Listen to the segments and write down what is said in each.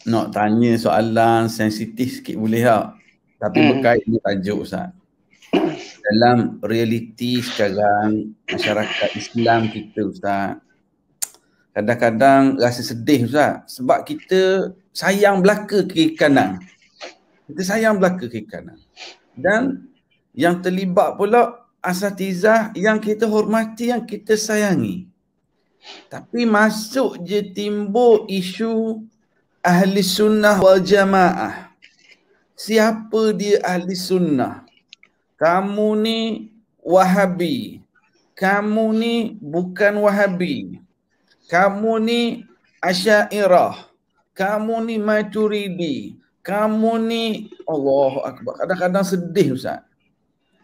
nak tanya soalan sensitif sikit boleh tak? Tapi berkait dengan tajuk Ustaz. Dalam realiti sekarang masyarakat Islam kita Ustaz, kadang-kadang rasa sedih Ustaz sebab kita sayang belaka kiri kanan. Kita sayang belaka kiri kanan. Dan yang terlibat pula asatizah yang kita hormati, yang kita sayangi. Tapi masuk je timbul isu ahli sunnah wal jamaah. Siapa dia ahli sunnah? Kamu ni Wahabi. Kamu ni bukan Wahabi. Kamu ni Asy'ariyah. Kamu ni Maturidi. Kamu ni Allahu Akbar. Kadang-kadang sedih Ustaz.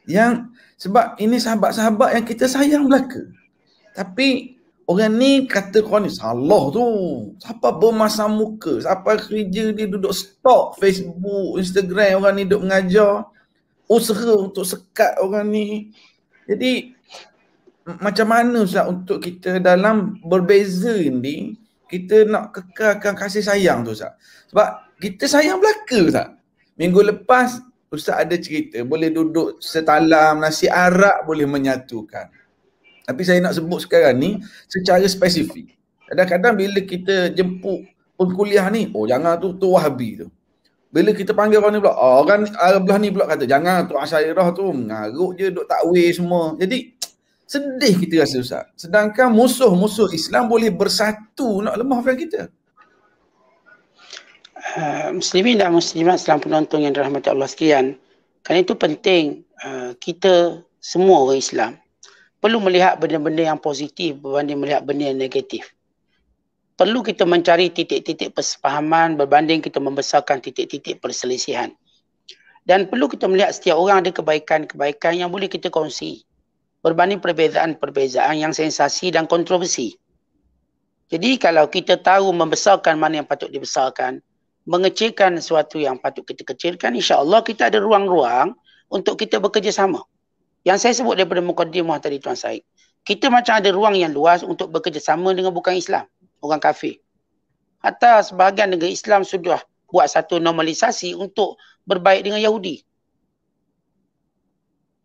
Yang sebab ini sahabat-sahabat yang kita sayang belaka. Tapi orang ni kata kau ni salah tu. Siapa bermasam muka, siapa kerja dia duduk stalk Facebook, Instagram orang ni duduk mengajar, usaha untuk sekat orang ni. Jadi macam mana Ustaz untuk kita dalam berbeza ini kita nak kekalkan kasih sayang tu Ustaz? Sebab kita sayang belaka Ustaz. Minggu lepas Ustaz ada cerita boleh duduk setalam, nasi arak boleh menyatukan. Tapi saya nak sebut sekarang ni secara spesifik. Kadang-kadang bila kita jemput pengkuliah ni, oh jangan tu Wahabi tu. Bila kita panggil orang ni pula, orang belah ni pula kata jangan tu Asy'ariyah tu, mengarut je duk takwil semua. Jadi sedih kita rasa Ustaz. Sedangkan musuh-musuh Islam boleh bersatu nak lemahkan kita. Muslimin dan muslimat Islam penonton yang dirahmati Allah sekalian, kerana itu penting kita semua orang Islam perlu melihat benda-benda yang positif berbanding melihat benda yang negatif. Perlu kita mencari titik-titik persefahaman berbanding kita membesarkan titik-titik perselisihan. Dan perlu kita melihat setiap orang ada kebaikan-kebaikan yang boleh kita kongsi berbanding perbezaan-perbezaan yang sensasi dan kontroversi. Jadi kalau kita tahu membesarkan mana yang patut dibesarkan, mengecilkan sesuatu yang patut kita kecilkan, insya-Allah kita ada ruang-ruang untuk kita bekerjasama. Yang saya sebut daripada mukadimah tadi Tuan Syed, kita macam ada ruang yang luas untuk bekerjasama dengan bukan Islam, orang kafir. Hatta sebahagian negara Islam sudah buat satu normalisasi untuk berbaik dengan Yahudi.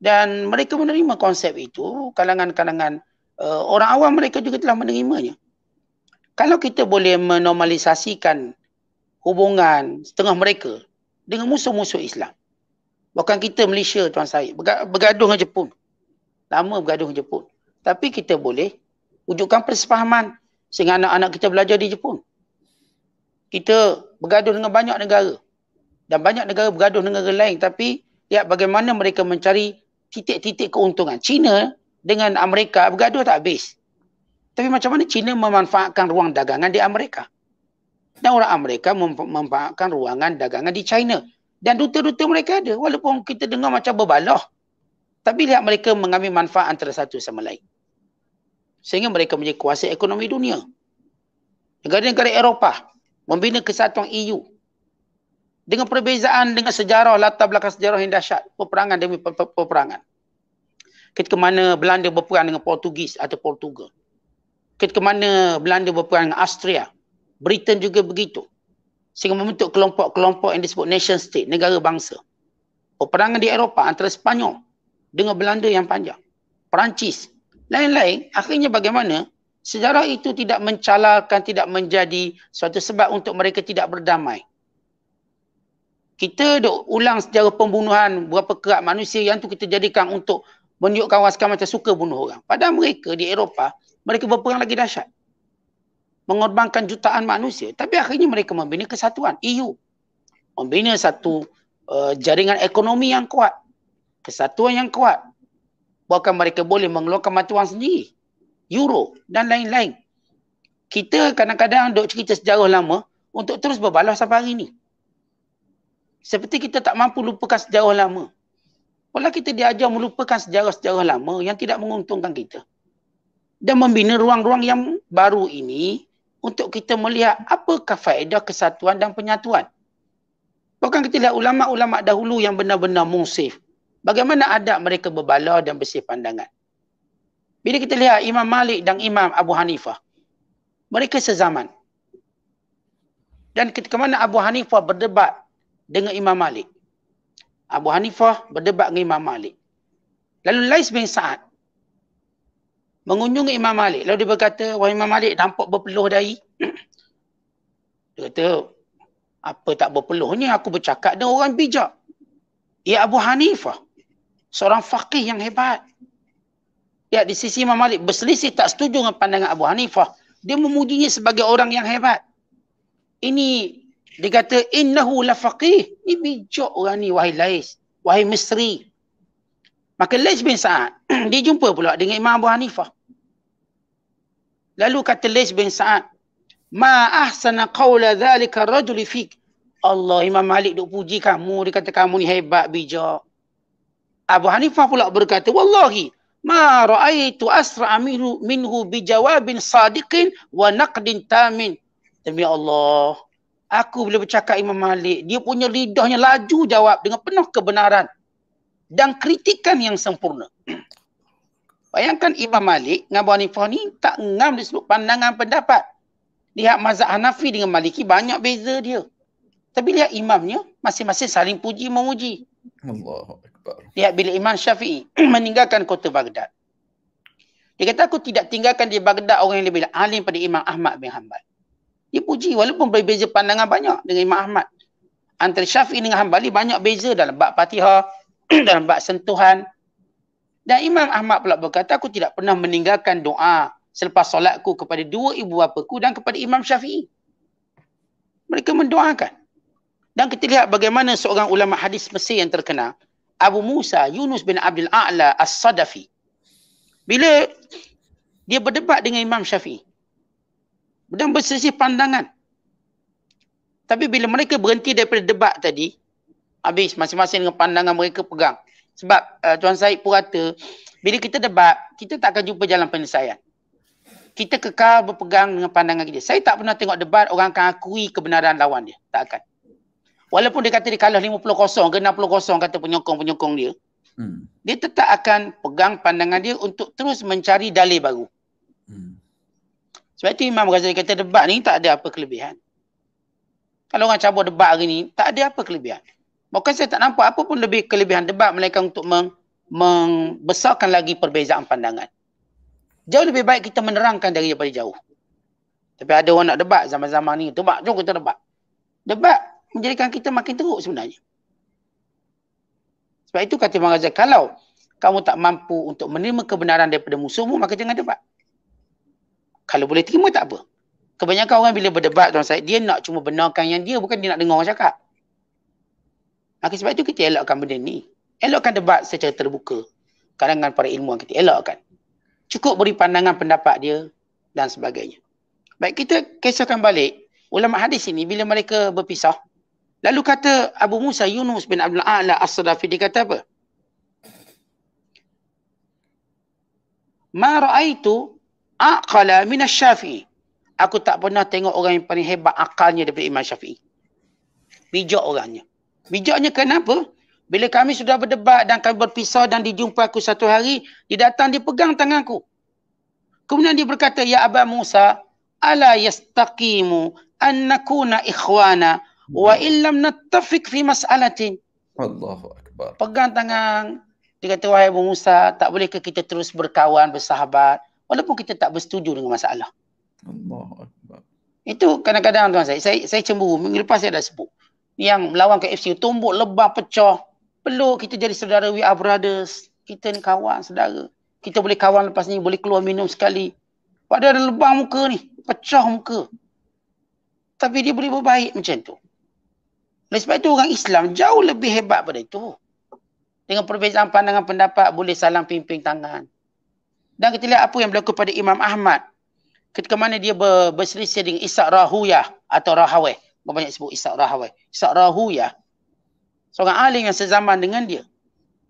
Dan mereka menerima konsep itu, kalangan-kalangan orang awam mereka juga telah menerimanya. Kalau kita boleh menormalisasikan hubungan setengah mereka dengan musuh-musuh Islam. Bukan kita Malaysia Tuan Syed, bergaduh dengan Jepun. Lama bergaduh dengan Jepun. Tapi kita boleh wujudkan persefahaman sehingga anak-anak kita belajar di Jepun. Kita bergaduh dengan banyak negara. Dan banyak negara bergaduh dengan negara lain. Tapi lihat bagaimana mereka mencari titik-titik keuntungan. China dengan Amerika bergaduh tak habis. Tapi macam mana China memanfaatkan ruang dagangan di Amerika. Dan orang Amerika memanfaatkan ruangan dagangan di China. Dan duta-duta mereka ada. Walaupun kita dengar macam berbalah. Tapi lihat mereka mengambil manfaat antara satu sama lain. Sehingga mereka menjadi kuasa ekonomi dunia. Negara-negara Eropah membina kesatuan EU. Dengan perbezaan dengan sejarah, latar belakang sejarah yang dahsyat. Peperangan demi peperangan. Ketika mana Belanda berperang dengan Portugis atau Portugal. Ketika mana Belanda berperang dengan Austria. Britain juga begitu. Sehingga membentuk kelompok-kelompok yang disebut nation state, negara bangsa. Peperangan di Eropah antara Sepanyol dengan Belanda yang panjang. Perancis, lain-lain. Akhirnya bagaimana sejarah itu tidak mencalarkan, tidak menjadi suatu sebab untuk mereka tidak berdamai. Kita duk ulang sejarah pembunuhan berapa kerat manusia yang tu kita jadikan untuk menunjukkan orang sekarang macam suka bunuh orang. Padahal mereka di Eropah, mereka berperang lagi dahsyat. Mengorbankan jutaan manusia. Tapi akhirnya mereka membina kesatuan, EU. Membina satu jaringan ekonomi yang kuat. Kesatuan yang kuat. Bahkan mereka boleh mengeluarkan mata wang sendiri. Euro dan lain-lain. Kita kadang-kadang duk cerita sejarah lama untuk terus berbalah sampai hari ini. Seperti kita tak mampu lupakan sejarah lama. Walau kita diajar melupakan sejarah-sejarah lama yang tidak menguntungkan kita. Dan membina ruang-ruang yang baru ini untuk kita melihat apakah faedah kesatuan dan penyatuan. Bahkan kita lihat ulama'-ulama' dahulu yang benar-benar munsif. Bagaimana adab mereka berbalah dan bersih pandangan. Bila kita lihat Imam Malik dan Imam Abu Hanifah. Mereka sezaman. Dan ketika mana Abu Hanifah berdebat dengan Imam Malik. Abu Hanifah berdebat dengan Imam Malik. Lalu Lais bin Sa'ad mengunjungi Imam Malik. Lalu dia berkata, wahai Imam Malik, nampak berpeluh dahi? Dia kata, apa tak berpeluhnya? Aku bercakap dengan orang bijak. Ya Abu Hanifah, seorang faqih yang hebat. Ya, di sisi Imam Malik berselisih, tak setuju dengan pandangan Abu Hanifah. Dia memujinya sebagai orang yang hebat. Ini dia kata innahu la faqih. Ini bijak orang ni, wahai Lais, wahai Misri. Maka Lais bin Sa'ad dia jumpa pula dengan Imam Abu Hanifah. Lalu kata Lais bin Sa'ad, ma ahsana qawla dhalika rajuli fik. Allah, Imam Malik duk puji kamu, dia kata kamu ni hebat, bijak. Abu Hanifah pula berkata, wallahi ma ra'aitu asra'a minhu bijawabin sadiqin wa naqdin tamin. Demi Allah, aku bila bercakap Imam Malik, dia punya lidahnya laju jawab dengan penuh kebenaran dan kritikan yang sempurna. Bayangkan Imam Malik dengan Abu Hanifah ni tak ngam dari sudut pandangan pendapat. Lihat mazhab Hanafi dengan Maliki banyak beza dia. Tapi lihat imamnya masing-masing saling puji memuji. Allahu Akbar. Lihat bila Imam Syafi'i meninggalkan kota Baghdad. Dia kata aku tidak tinggalkan di Baghdad orang yang lebih alim pada Imam Ahmad bin Hanbal. Dia puji walaupun berbeza pandangan banyak dengan Imam Ahmad. Antara Syafi'i dengan Hanbali banyak beza dalam bab Fatihah, dalam bab sentuhan. Dan Imam Ahmad pula berkata, aku tidak pernah meninggalkan doa selepas solatku kepada dua ibu bapaku dan kepada Imam Syafi'i. Mereka mendoakan. Dan kita lihat bagaimana seorang ulama hadis Mesir yang terkenal, Abu Musa Yunus bin Abdul A'la As-Sadafi, bila dia berdebat dengan Imam Syafi'i dan berselisih pandangan. Tapi bila mereka berhenti daripada debat tadi, habis masing-masing dengan pandangan mereka pegang. Sebab Tuan Syed pun kata, bila kita debat, kita tak akan jumpa jalan penyelesaian. Kita kekal berpegang dengan pandangan kita. Saya tak pernah tengok debat orang akan akui kebenaran lawan dia. Tak akan. Walaupun dia kata dia kalah 50-0 ke 60-0 kata penyokong-penyokong dia. Dia tetap akan pegang pandangan dia untuk terus mencari dalil baru. Sebab itu Imam Ghazali kata debat ni tak ada apa kelebihan. Kalau orang cabut debat hari ni, tak ada apa kelebihan. Bahkan saya tak nampak apa pun lebih kelebihan debat melainkan untuk membesarkan lagi perbezaan pandangan. Jauh lebih baik kita menerangkan daripada jauh. Tapi ada orang nak debat zaman-zaman ni. Debat, jom kita debat. Debat menjadikan kita makin teruk sebenarnya. Sebab itu kata Imam Ghazali, kalau kamu tak mampu untuk menerima kebenaran daripada musuhmu, maka jangan debat. Kalau boleh terima tak apa. Kebanyakan orang bila berdebat, Tuan Syed, dia nak cuma benarkan yang dia, bukan dia nak dengar orang cakap. Maka sebab itu kita elakkan benda ni. Elakkan debat secara terbuka. Kalangan para ilmuwan kita elakkan. Cukup beri pandangan pendapat dia dan sebagainya. Baik, kita kisahkan balik ulama hadis ini bila mereka berpisah. Lalu kata Abu Musa Yunus bin Abdul A'la As-Sadafi, dia kata apa? Ma ra'aitu aqala min asy-Syafi'i. Aku tak pernah tengok orang yang paling hebat akalnya daripada Imam Syafi'i. Bijak orangnya. Bijaknya kenapa? Bila kami sudah berdebat dan kami berpisah dan dijumpa aku satu hari, dia datang, dia pegang tanganku. Kemudian dia berkata, ya Aba Musa, ala yastaqimu an nakuna ikhwana wa illam nattafiq fi mas'alatin. Allahu Akbar. Pegang tangan. Dia kata, wahai Abu Musa, tak bolehkah kita terus berkawan, bersahabat, walaupun kita tak bersetuju dengan masalah. Allahu Akbar. Itu kadang-kadang tuan saya cemburu. Minggu lepas saya dah sebut. Yang melawan KFC, tumbuk lebah pecah. Peluk, kita jadi saudara, we are brothers. Kita ni kawan, saudara. Kita boleh kawan lepas ni, boleh keluar minum sekali. Padahal ada lebah muka ni, pecah muka. Tapi dia boleh berbaik macam tu. Oleh sebab itu orang Islam jauh lebih hebat pada itu. Dengan perbezaan pandangan pendapat, boleh saling pimpin tangan. Dan kita lihat apa yang berlaku pada Imam Ahmad. Ketika mana dia berselisih dengan Ishaq Rahuyah atau Rahawai. Banyak sebut Ishaq Rahawai. Ishaq Rahuyah, seorang alim yang sezaman dengan dia.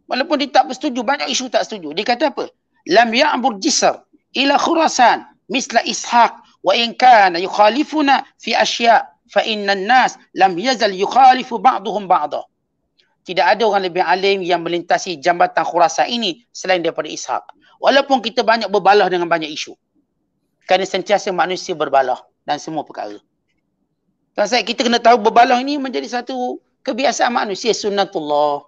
Walaupun dia tak bersetuju, banyak isu tak setuju. Dia kata apa? Lam ya'bur jisr ila Khurasan misla Ishaq wa in kana yukhalifuna fi asya' fa inna an-nas lam yazal yukhalifu ba'duhum ba'da. Tidak ada orang lebih alim yang melintasi jambatan Khurasan ini selain daripada Ishaq. Walaupun kita banyak berbalah dengan banyak isu. Kerana sentiasa manusia berbalah dan semua perkara. Tuan Syed, kita kena tahu berbalah ini menjadi satu kebiasaan manusia, sunnatullah.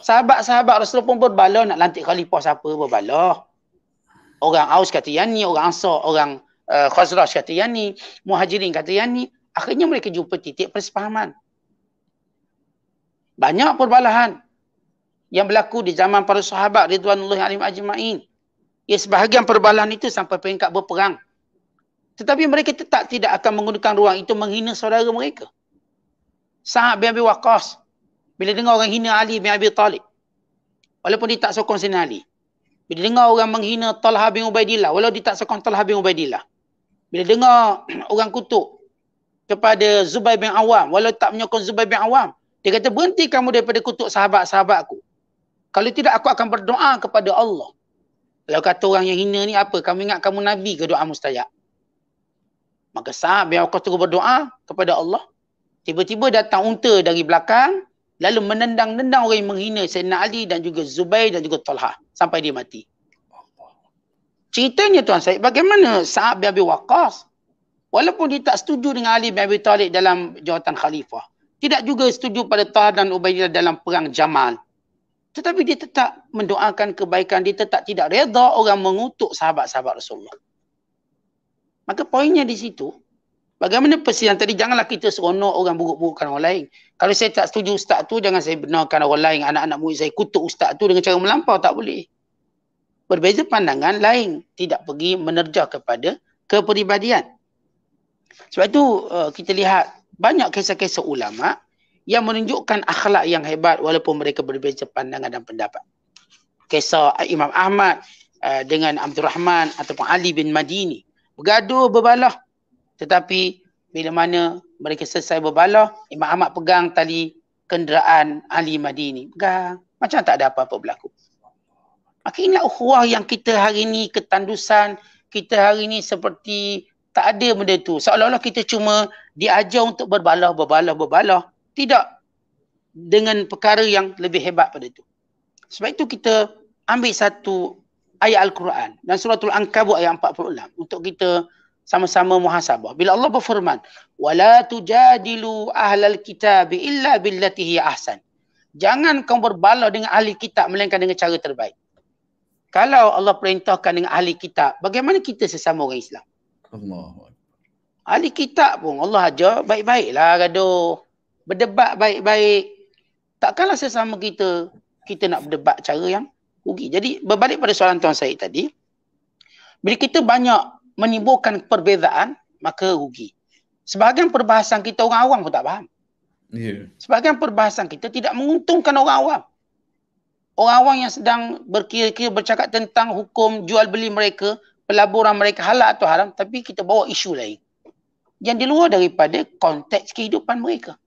Sahabat-sahabat Rasulullah pun berbalah, nak lantik khalifah siapa berbalah. Orang Aus kata yang ni, orang Ansar, orang Khazraj kata yang ni, Muhajirin kata yang ni. Akhirnya mereka jumpa titik persefahaman. Banyak perbalahan yang berlaku di zaman para sahabat ridwanullahi alaihim ajma'in. Ya, sebahagian perbalahan itu sampai peringkat berperang. Tetapi mereka tetap tidak akan menggunakan ruang itu menghina saudara mereka. Sa'ad bin Abi Waqqas, bila dengar orang hina Ali bin Abi Talib, walaupun dia tak sokong Sayyidina Ali. Bila dengar orang menghina Talha bin Ubaidillah, walaupun dia tak sokong Talha bin Ubaidillah. Bila dengar orang kutuk kepada Zubair bin Awam, walau tak menyokong Zubair bin Awam, dia kata, berhenti kamu daripada kutuk sahabat-sahabatku. Kalau tidak, aku akan berdoa kepada Allah. Kalau kata orang yang hina ni apa? Kamu ingat kamu Nabi ke doa mustajab? Maka Sa'ad bin Waqqas terus berdoa kepada Allah. Tiba-tiba datang unta dari belakang, lalu menendang-nendang orang yang menghina Sayyidina Ali dan juga Zubair dan juga Talha sampai dia mati. Ceritanya Tuan Syed, bagaimana Sa'ad bin Abi Waqqas, walaupun dia tak setuju dengan Ali bin Abi Talib dalam jawatan khalifah, tidak juga setuju pada Talha dan Ubaidillah dalam perang Jamal, tetapi dia tetap mendoakan kebaikan, dia tetap tidak reda orang mengutuk sahabat-sahabat Rasulullah. Maka poinnya di situ, bagaimana persiapan tadi, janganlah kita seronok orang buruk-burukkan orang lain. Kalau saya tak setuju ustaz tu, jangan saya benarkan orang lain, anak-anak murid saya kutuk ustaz tu dengan cara melampau, tak boleh. Berbeza pandangan lain, tidak pergi menerjah kepada kepribadian. Sebab itu kita lihat banyak kisah-kisah ulama yang menunjukkan akhlak yang hebat walaupun mereka berbeza pandangan dan pendapat. Kisah Imam Ahmad dengan Abdul Rahman ataupun Ali bin Madini, bergaduh berbalah, tetapi bila mana mereka selesai berbalah, Imam Ahmad pegang tali kenderaan Ali Madini, pegang macam tak ada apa-apa berlaku. Maka inilah ukhuwah yang kita hari ini, ketandusan kita hari ini seperti tak ada benda tu. Seolah-olah kita cuma diajar untuk berbalah. Tidak dengan perkara yang lebih hebat pada itu. Sebab itu kita ambil satu ayat Al-Quran dan suratul Ankabut ayat 46 untuk kita sama-sama muhasabah. Bila Allah berfirman, "Wala tujadilu ahlal kitab illa billati hiya ahsan." Jangan kau berbalah dengan ahli kitab melainkan dengan cara terbaik. Kalau Allah perintahkan dengan ahli kitab, bagaimana kita sesama orang Islam? Allah. Ahli kitab pun Allah ajar baik-baiklah gaduh. Berdebat baik-baik. Takkanlah sesama kita nak berdebat cara yang rugi. Jadi berbalik pada soalan Tuan Syed tadi, bila kita banyak menimbulkan perbezaan, maka rugi. Sebahagian perbahasan kita orang awam pun tak faham. Yeah. Sebahagian perbahasan kita tidak menguntungkan orang awam. Orang awam yang sedang berkira-kira bercakap tentang hukum jual beli mereka, pelaburan mereka halal atau haram, tapi kita bawa isu lain yang di luar daripada konteks kehidupan mereka.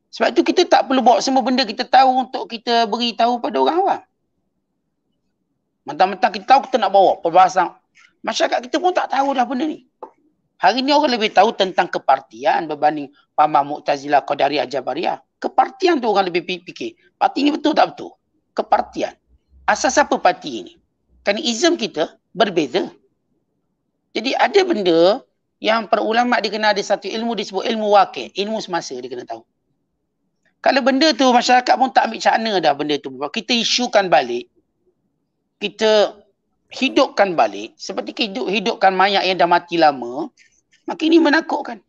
Sebab itu kita tak perlu bawa semua benda kita tahu untuk kita beritahu pada orang awam. Mentang-mentang kita tahu, kita nak bawa perbahasan. Masyarakat kita pun tak tahu dah benda ni. Hari ni orang lebih tahu tentang kepartian berbanding paham Mu'tazilah, Qadariyah, Jabariyah. Kepartian tu orang lebih fikir. Parti ni betul tak betul? Kepartian. Asas apa parti ini? Kerana izm kita berbeza. Jadi ada benda yang para ulama' dia kena ada satu ilmu disebut ilmu waqi', ilmu semasa dia kena tahu. Kalau benda tu masyarakat pun tak ambil cakna dah benda tu. Kita isukan balik. Kita hidupkan balik. Seperti kita hidupkan mayat yang dah mati lama. Maka ini menakutkan.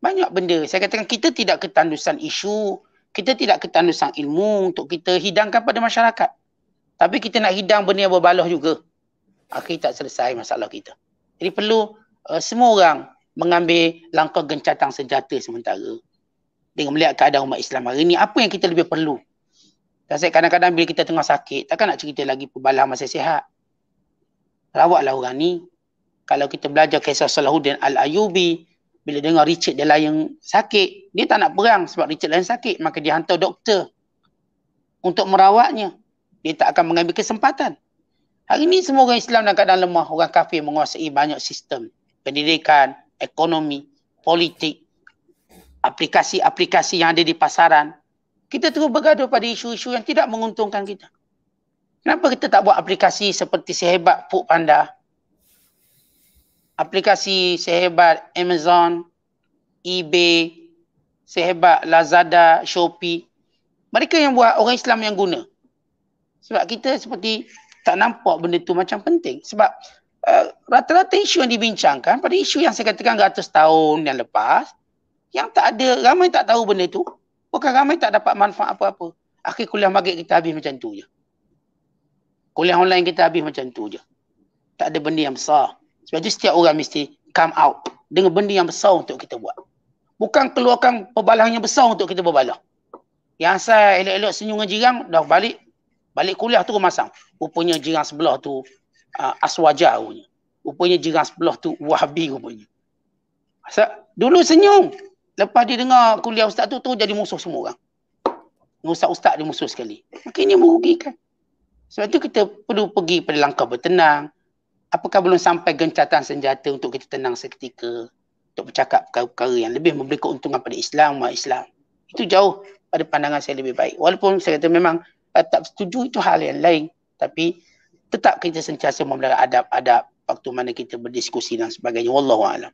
Banyak benda. Saya katakan kita tidak ketandusan isu. Kita tidak ketandusan ilmu untuk kita hidangkan pada masyarakat. Tapi kita nak hidang benda yang berbalah juga. Akhirnya tak selesai masalah kita. Jadi perlu semua orang mengambil langkah gencatan senjata sementara. Dengan melihat keadaan umat Islam hari ini, apa yang kita lebih perlu? Saya kadang-kadang bila kita tengah sakit, takkan nak cerita lagi perbalahan masa sihat. Rawatlah orang ni. Kalau kita belajar kisah Salahuddin Al-Ayyubi, bila dengar Richard dia lain sakit, dia tak nak perang sebab Richard lain sakit, maka dia hantar doktor untuk merawatnya. Dia tak akan mengambil kesempatan. Hari ini semua orang Islam dalam keadaan lemah, orang kafir menguasai banyak sistem, pendidikan, ekonomi, politik, aplikasi-aplikasi yang ada di pasaran. Kita terus bergaduh pada isu-isu yang tidak menguntungkan kita. Kenapa kita tak buat aplikasi seperti sehebat Food Panda? aplikasi sehebat Amazon, eBay, sehebat Lazada, Shopee. Mereka yang buat, orang Islam yang guna. Sebab kita seperti tak nampak benda tu macam penting. Sebab rata-rata isu yang dibincangkan pada isu yang saya katakan ratus tahun yang lepas, yang tak ada, ramai tak tahu benda tu. Bukan ramai tak dapat manfaat apa-apa. Akhir kuliah maghrib kita habis macam tu je. Kuliah online kita habis macam tu je. Tak ada benda yang besar. Sebab itu setiap orang mesti come out dengan benda yang besar untuk kita buat. Bukan keluarkan pebalah yang besar untuk kita berbalah. Yang asal elok-elok senyum dengan jirang, dah balik kuliah tu masang. Rupanya jirang sebelah tu aswaja rupanya. Rupanya jirang sebelah tu wahabi rupanya. Dulu senyum. Lepas dia dengar kuliah ustaz tu jadi musuh semua orang. Ustaz-ustaz dia musuh sekali. Maka ini merugikan. Sebab itu kita perlu pergi pada langkah bertenang. Apakah belum sampai gencatan senjata untuk kita tenang seketika, untuk bercakap perkara-perkara yang lebih memberi keuntungan pada Islam, umat Islam. Itu jauh pada pandangan saya lebih baik. Walaupun saya kata memang tak setuju, itu hal yang lain. Tapi tetap kita sentiasa memelihara adab-adab waktu mana kita berdiskusi dan sebagainya. Wallahualam.